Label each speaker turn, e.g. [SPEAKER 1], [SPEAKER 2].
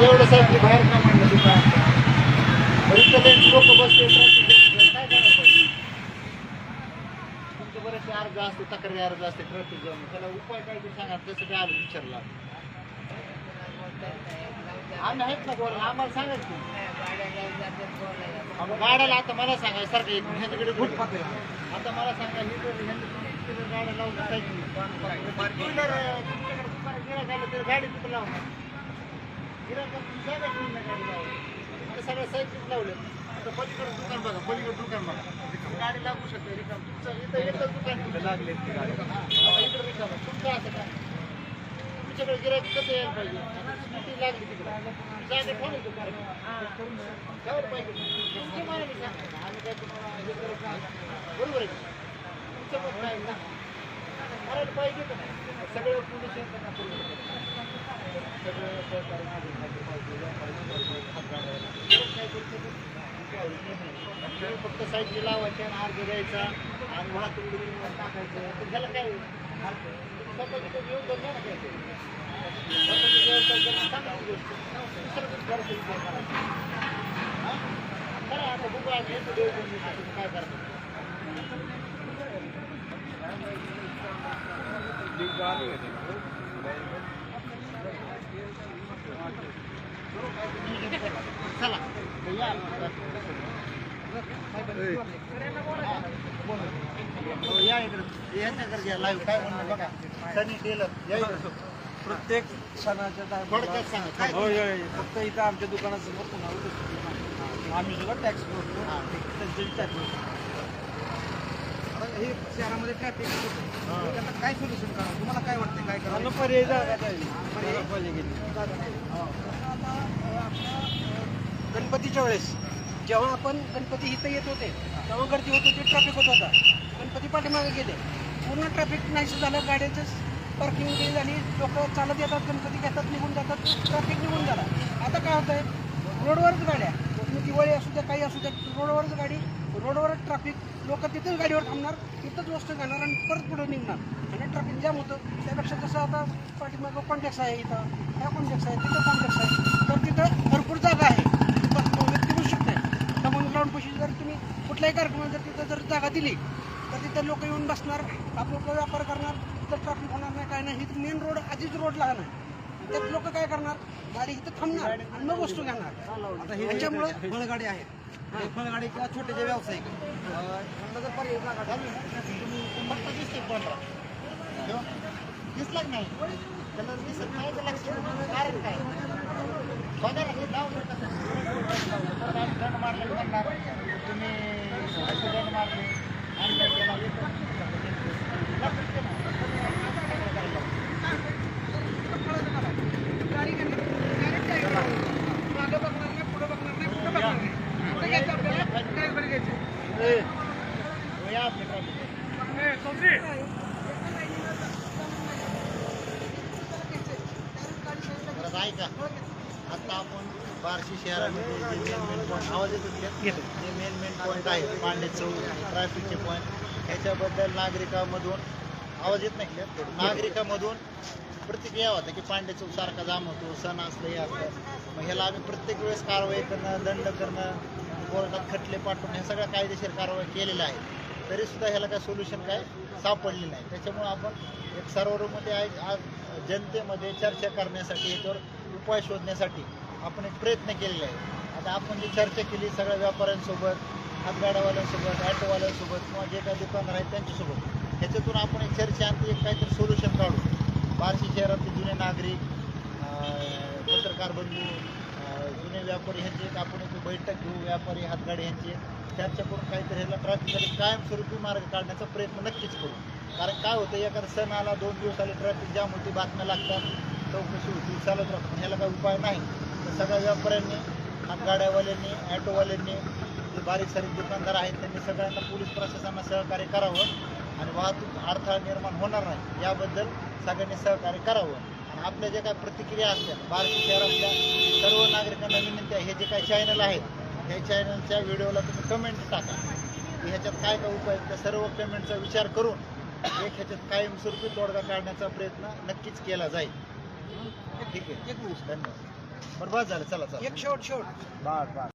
[SPEAKER 1] एवढं साईड बाहेर का म्हणलं दुकान लोक बसते काय करायला पाहिजे. तुमचे बरेचसे अर्ज असते, तक्रारी अर्ज असते ट्रॅफिक जाऊन, त्याला उपाय काय ते सांगा. तसं काय आलं विचारला आम्ही आहेत ना बोला, आम्हाला सांगायचं गाड्याला. आता मला सांगा सारखं ह्याच्याकडे घुट आता मला सांगा गाड्या लावून गाडी कुठं लावणार गिरायक सगळ्या सायकल लावले. आता पलीकडे दुकान बघा, पलीकडे दुकान बघा, गाडी लागू शकते रिकाम. तुमचं इथं एकच दुकान लागले इकडे रिकाम तुमचं असं काय. तुमच्याकडे गिरायक कसं यायला पाहिजे. स्कूटी लागली तिकडे जागा ठेवली दुकान त्यावर पाहिजे. तुमची मला मी सांगा आम्ही काय तुम्हाला हे करत नाही. बरोबर आहे तुमचं मत नाही ना करायला पाहिजे का नाही. सगळं पोलीस सगळं सहकारी फक्त साईडला लावायच्या आणि अर्ज द्यायचा आणि वाहतूक टाकायचं तर त्याला काय स्वतःची घेऊन बघा ना काय स्वतःची व्यवस्था चांगली गोष्ट. करा आता बघू काय करतो. चला या इकडे यांच्याकडे घ्या लाईव्ह काय म्हणणं बघा. सनी टेलर या इकडे.
[SPEAKER 2] प्रत्येक सणाच्या
[SPEAKER 1] थोडक्यात सांगा काय.
[SPEAKER 2] फक्त इथं आमच्या दुकानासमोर आम्ही सुद्धा टॅक्स भरतो. हे शहरामध्ये ट्रॅफिक त्याला काय सोल्युशन करा. तुम्हाला काय वाटतं काय करा. पर्याय गणपतीच्या वेळेस जेव्हा आपण गणपती इथं येत होते तेव्हा गर्दी होत होती, ट्रॅफिक होत होता. गणपती पाठीमागे गेले, पूर्ण ट्रॅफिक नाहीसं झालं. गाड्याचंच पार्किंग झाली, लोक चालत येतात, गणपती घेतात, निघून जातात, ट्रॅफिक निघून झाला. आता काय होत आहे, रोडवरच गाड्या, दिवाळी असू द्या काही असू द्या, रोडवरच गाडी, रोडवरच ट्रॅफिक. लोक तिथेच गाडीवर थांबणार, तिथंच वस्तू घेणार आणि परत पुढे निघणार आणि ट्रॅफिक जाम होतं. त्यापेक्षा कसं आता पाठीमागं कॉम्प्लेक्स आहे, इथं ह्या कॉम्प्लेक्स आहे, तिथं कॉम्प्लेक्स आहे, तर तिथं भरपूर जागा आहे. व्यक्ती बसू शकते. कमन ग्राउंडपाशी जर तुम्ही कुठल्याही कार्यक्रमात जर तिथं जर जागा दिली तर तिथं लोक येऊन बसणार, आपला व्यापार करणार, तिथं ट्रॅफिक होणार नाही, काय नाही. इथं मेन रोड आधीच रोड लहान आहे, त्यात लोक काय करणार, गाडी इथं थांबणार आणि मग वस्तू घेणार. आता ह्याच्यामुळे फळगाडी आहेत, फळगाडी किंवा छोटे जे व्यावसायिक जर पर्याय जागा
[SPEAKER 1] फक्त दिसते पंधरा दिसला नाही त्याला दिसत नाही. त्याला कारण काय बघा हे नाव दंड मारले म्हणणार तुम्ही दंड मारले आणि काय केला
[SPEAKER 2] मागं बघणार नाही, पुढं बघणार नाही, कुठं बघणार नाही. कुठं घ्यायचं आपल्याला, काय बरं घ्यायचं.
[SPEAKER 1] ऐका आता आपण बार्शी शहरामध्ये जे मेन पॉईंट आवाज येतो जे मेन पॉईंट आहे पांडे चौक ट्रॅफिकचे पॉईंट ह्याच्याबद्दल नागरिकांमधून आवाज येत नाही क्लिअर. नागरिकांमधून प्रतिक्रिया होता की पांडे चौक सारखा जाम होतो, सण असलं हे असतं. मग ह्याला आम्ही प्रत्येक वेळेस कारवाई करणं, दंड करणं, कोर्टात खटले पाठवणं, ह्या सगळ्या कायदेशीर कारवाई केलेल्या आहेत. तरीसुद्धा ह्याला काय सोल्युशन काय सापडले नाही. त्याच्यामुळे आपण एक सर्वमध्ये आज जनतेमध्ये चर्चा करण्यासाठी याच्यावर उपाय शोधण्यासाठी आपण एक प्रयत्न केलेला आहे. आता आपण जी चर्चा केली सगळ्या व्यापाऱ्यांसोबत, हातगाड्यावाल्यांसोबत, ऑटोवाल्यांसोबत किंवा जे काही दुकानदार आहेत त्यांच्यासोबत, ह्याच्यातून आपण एक चर्चा आणि एक काहीतरी सोल्युशन काढू. बार्शी शहरातले जुने नागरिक, पत्रकार बंधू, जुने व्यापारी ह्यांची एक आपण एक बैठक घेऊ, व्यापारी हातगाडी ह्यांची चर्चा करून काहीतरी ह्याला ट्रॅफिकसाठी कायमस्वरूपी मार्ग काढण्याचा प्रयत्न नक्कीच करू. कारण काय होतं, एखादा सण आला, 2 दिवस आले, ट्रॅफिक जाम होती, बातम्या लागतात, चौकशी होती, चालत राहतो. ह्याला काय उपाय नाही. तर सगळ्या व्यापाऱ्यांनी, हातगाड्यावाल्यांनी, ऑटोवाल्यांनी, जे बारीक सारीक दुकानदार आहेत त्यांनी सगळ्यांना पोलीस प्रशासनाला सहकार्य करावं आणि वाहतूक अडथळा निर्माण होणार नाही याबद्दल सगळ्यांनी सहकार्य करावं. आणि आपल्या ज्या काही प्रतिक्रिया असतात बार्शी शहरातल्या सर्व नागरिकांना विनंती आहे, हे जे काही चॅनल आहेत त्या चॅनलच्या व्हिडिओला तुम्ही कमेंट टाका की ह्याच्यात काय काय उपाय आहेत. त्या सर्व कमेंटचा विचार करून एक ह्याच्यात कायमस्वरूपी तोडगा काढण्याचा प्रयत्न नक्कीच केला जाईल. ठीक आहे,
[SPEAKER 2] एक मिनिट
[SPEAKER 1] धन्यवाद. बरं, बस झालं, चला चला.
[SPEAKER 2] एक शेवट
[SPEAKER 1] बस बस.